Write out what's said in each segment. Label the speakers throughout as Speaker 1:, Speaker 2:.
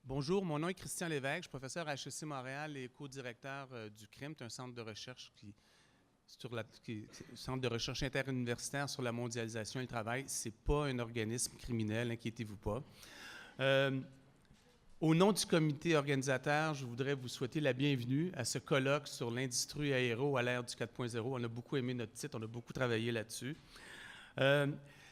Speaker 1: Bonjour, mon nom est Christian Lévesque, je suis professeur à HEC Montréal et co-directeur du CRIMT, un centre de recherche centre de recherche interuniversitaire sur la mondialisation et le travail. Ce n'est pas un organisme criminel, inquiétez-vous pas. Au nom du comité organisateur, je voudrais vous souhaiter la bienvenue à ce colloque sur l'industrie aéro à l'ère du 4.0. On a beaucoup aimé notre titre, on a beaucoup travaillé là-dessus.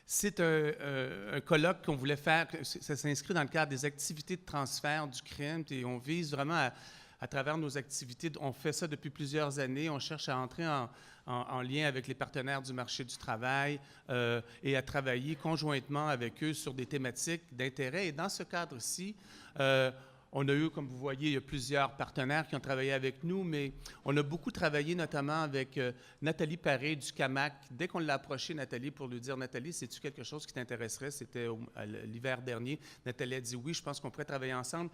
Speaker 1: C'est un colloque qu'on voulait faire, ça s'inscrit dans le cadre des activités de transfert du CRIMT et on vise vraiment à travers nos activités, on fait ça depuis plusieurs années, on cherche à entrer en lien avec les partenaires du marché du travail et à travailler conjointement avec eux sur des thématiques d'intérêt. Et dans ce cadre-ci, on a eu, comme vous voyez, il y a plusieurs partenaires qui ont travaillé avec nous, mais on a beaucoup travaillé notamment avec Nathalie Paré du CAMAC. Dès qu'on l'a approché, Nathalie, pour lui dire « Nathalie, c'est-tu quelque chose qui t'intéresserait? » C'était l'hiver dernier. Nathalie a dit « Oui, je pense qu'on pourrait travailler ensemble. »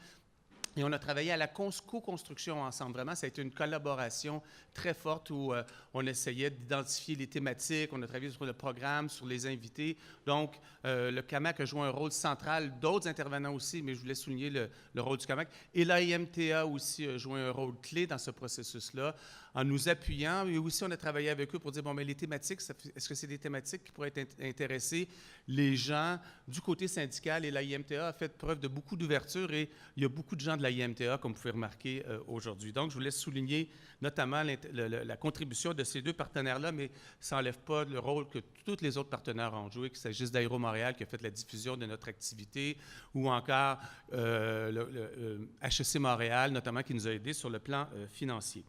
Speaker 1: Et on a travaillé à la co-construction ensemble. Vraiment, ça a été une collaboration très forte où on essayait d'identifier les thématiques, on a travaillé sur le programme, sur les invités. Donc, le CAMAC a joué un rôle central, d'autres intervenants aussi, mais je voulais souligner le rôle du CAMAC. Et l'AIMTA aussi a joué un rôle clé dans ce processus-là, en nous appuyant. Et aussi, on a travaillé avec eux pour dire, bon, mais les thématiques, est-ce que c'est des thématiques qui pourraient intéresser les gens du côté syndical? Et l'AIMTA a fait preuve de beaucoup d'ouverture et il y a beaucoup de gens de l'AIMTA, comme vous pouvez remarquer aujourd'hui. Donc, je voulais souligner notamment la contribution de ces deux partenaires-là, mais ça n'enlève pas le rôle que tous les autres partenaires ont joué, qu'il s'agisse d'Aéro Montréal qui a fait la diffusion de notre activité, ou encore HEC Montréal, notamment, qui nous a aidés sur le plan financier.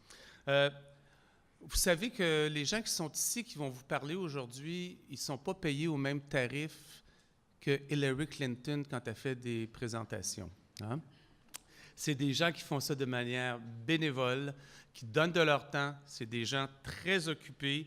Speaker 1: Vous savez que les gens qui sont ici, qui vont vous parler aujourd'hui, ils ne sont pas payés au même tarif que Hillary Clinton quand elle fait des présentations. Hein? C'est des gens qui font ça de manière bénévole, qui donnent de leur temps. C'est des gens très occupés,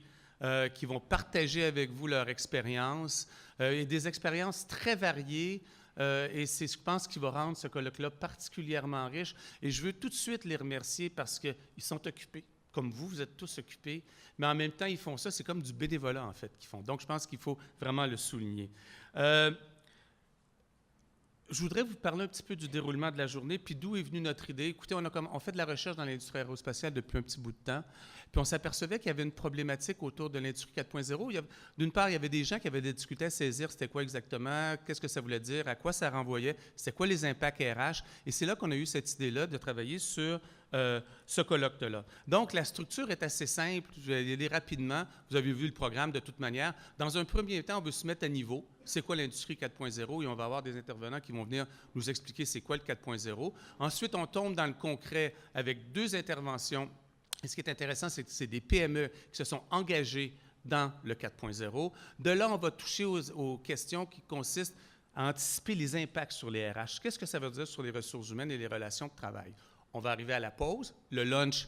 Speaker 1: qui vont partager avec vous leur expérience, et des expériences très variées. Et c'est, je pense, qui va rendre ce colloque-là particulièrement riche. Et je veux tout de suite les remercier parce qu'ils sont occupés. Comme vous êtes tous occupés, mais en même temps, ils font ça, c'est comme du bénévolat, en fait, qu'ils font. Donc, je pense qu'il faut vraiment le souligner. Je voudrais vous parler un petit peu du déroulement de la journée, puis d'où est venue notre idée. Écoutez, on fait de la recherche dans l'industrie aérospatiale depuis un petit bout de temps, puis on s'apercevait qu'il y avait une problématique autour de l'industrie 4.0. D'une part, il y avait des gens qui avaient des difficultés à saisir c'était quoi exactement, qu'est-ce que ça voulait dire, à quoi ça renvoyait, c'était quoi les impacts RH. Et c'est là qu'on a eu cette idée-là de travailler sur ce colloque-là. Donc, la structure est assez simple. Je vais y aller rapidement. Vous avez vu le programme de toute manière. Dans un premier temps, on veut se mettre à niveau. C'est quoi l'industrie 4.0? Et on va avoir des intervenants qui vont venir nous expliquer c'est quoi le 4.0. Ensuite, on tombe dans le concret avec deux interventions. Et ce qui est intéressant, c'est que c'est des PME qui se sont engagés dans le 4.0. De là, on va toucher aux questions qui consistent à anticiper les impacts sur les RH. Qu'est-ce que ça veut dire sur les ressources humaines et les relations de travail? On va arriver à la pause, le lunch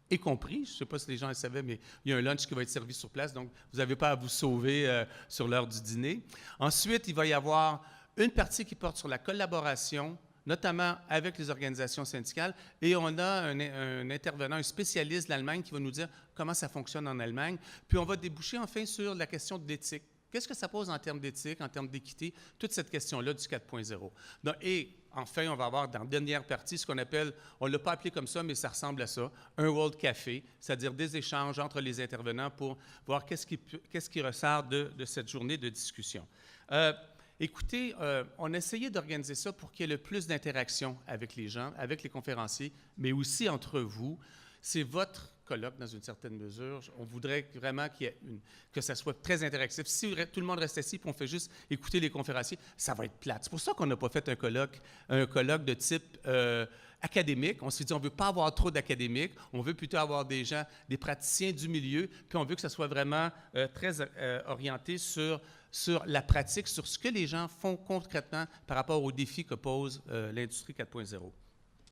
Speaker 1: est compris. Je ne sais pas si les gens le savaient, mais il y a un lunch qui va être servi sur place, donc vous n'avez pas à vous sauver sur l'heure du dîner. Ensuite, il va y avoir une partie qui porte sur la collaboration, notamment avec les organisations syndicales, et on a un intervenant, un spécialiste de l'Allemagne qui va nous dire comment ça fonctionne en Allemagne. Puis on va déboucher enfin sur la question de l'éthique. Qu'est-ce que ça pose en termes d'éthique, en termes d'équité, toute cette question-là du 4.0. Et enfin, on va avoir dans la dernière partie ce qu'on appelle, on ne l'a pas appelé comme ça, mais ça ressemble à ça, un World Café, c'est-à-dire des échanges entre les intervenants pour voir qu'est-ce qui ressort de cette journée de discussion. Écoutez, on a essayé d'organiser ça pour qu'il y ait le plus d'interaction avec les gens, avec les conférenciers, mais aussi entre vous. C'est votre colloque dans une certaine mesure. On voudrait vraiment que ça soit très interactif. Si tout le monde reste assis et on fait juste écouter les conférenciers, ça va être plate. C'est pour ça qu'on n'a pas fait un colloque de type académique. On s'est dit, on ne veut pas avoir trop d'académiques, on veut plutôt avoir des gens, des praticiens du milieu, puis on veut que ça soit vraiment très orienté sur la pratique, sur ce que les gens font concrètement par rapport aux défis que pose l'industrie 4.0.